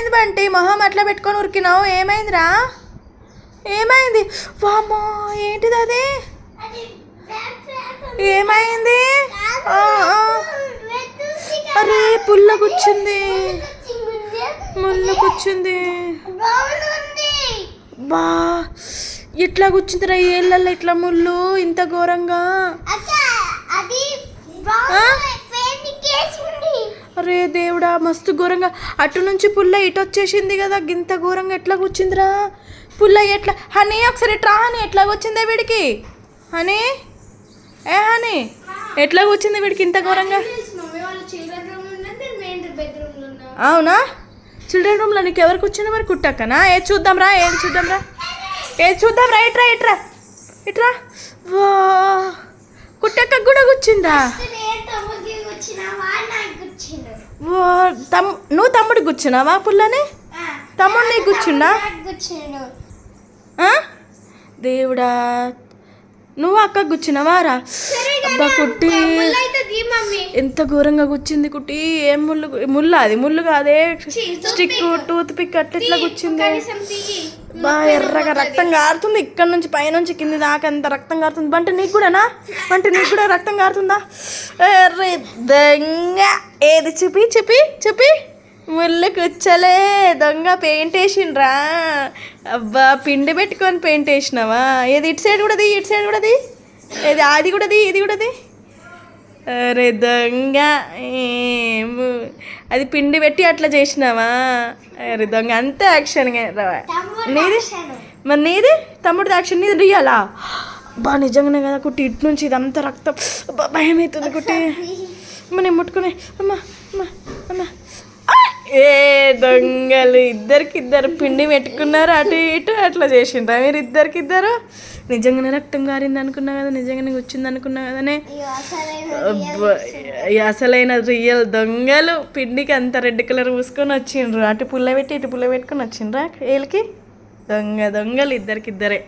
ఏమైంది బంటి మొహం అట్లా పెట్టుకొని ఉరికినావు? ఏమైందిరా? ఏమైంది? వామ్మో ఏంటిది అది? ఏమైంది? అరే పుల్ల కూర్చుంది, ముళ్ళు కూర్చుంది. బా ఇట్లా కూర్చుందిరా ఏళ్ళల్లో ఇట్లా ముళ్ళు ఇంత ఘోరంగా. అరే దేవుడా మస్తు ఘోరంగా. అటు నుంచి పుల్ల ఇటు వచ్చేసింది కదా, గింత ఘోరంగా ఎట్లా కూర్చుందిరా పుల్ల? ఎట్లా హనీ ఒకసారి ఎట్లా హనీ ఎట్లా కూర్చుందే వీడికి? హనీ ఏ హనీ ఎట్లా కూర్చుంది వీడికి ఇంత ఘోరంగా? అవునా చిల్డ్రన్ రూమ్లో నీకు ఎవరు కూర్చున్నా మరి? కుట్టక్కనా? ఏది చూద్దాంరా, ఏది చూద్దాంరా, ఏది చూద్దాంరా. ఇట్రా ఇట్రా ఇట్రా. వా కుట్టక్క కూడా కూర్చుందా? నువ్వు తమ్ముడికి కూర్చున్నావా పుల్లని? తమ్ముడు నీకు కూర్చున్నా? దేవుడా నువ్వు అక్కకు కూర్చున్నావా రా? అబ్బా కుట్టి ఎంత ఘోరంగా కూర్చుంది కుట్టి. ఏం ముళ్ళు? ముళ్ళు అది ముళ్ళు కాదే, స్టిక్ టూత్ పిక్ అట్లా ఎట్లా కూర్చుంది. బాగా ఎర్రగా రక్తం కారుతుంది ఇక్కడ నుంచి పైనుంచి కింది దాకా ఎంత రక్తం కారుతుంది. బంటి నీకు కూడానా? బంటి నీకు కూడా రక్తం కారుతుందా? ఎర్ర దొంగ ఏది చూపి చూపి చూపి. ముళ్ళు కూర్చోలే దొంగ పెయింట్ వేసిండ్రా. అబ్బా పిండి పెట్టుకొని పెయింట్ వేసినావా? ఏది ఇటు సైడ్ కూడాది, ఇటు సైడ్ కూడాది, ఏది అది కూడాది, ఇది కూడాది. అరే దొంగ అది పిండి పెట్టి అట్లా చేసినావా? అరే దొంగ అంతే యాక్షన్గా నీది. మరి నీది తమ్ముడిది యాక్షన్, నీది రియలా? బా నిజంగానే కదా కుట్టి. ఇటు నుంచి ఇదంతా రక్తం. భయం అవుతుంది కుట్టి. అమ్మ నేను ముట్టుకునే. అమ్మ అమ్మ అమ్మ. ఏ దొంగలు ఇద్దరికిద్దరు పిండి పెట్టుకున్నారు, అటు ఇటు అట్లా చేసిండ్రా మీరు ఇద్దరికిద్దరు? నిజంగానే రక్తం కారింది అనుకున్నా కదా, నిజంగానే వచ్చింది అనుకున్నా కదనే. అసలైన రియల్ దొంగలు. పిండికి అంత రెడ్ కలర్ పూసుకొని వచ్చిండ్రు, అటు పుల్ల పెట్టి ఇటు పుల్ల పెట్టుకొని వచ్చిండ్రా ఏళ్ళకి. దొంగలు ఇద్దరికిద్దరే.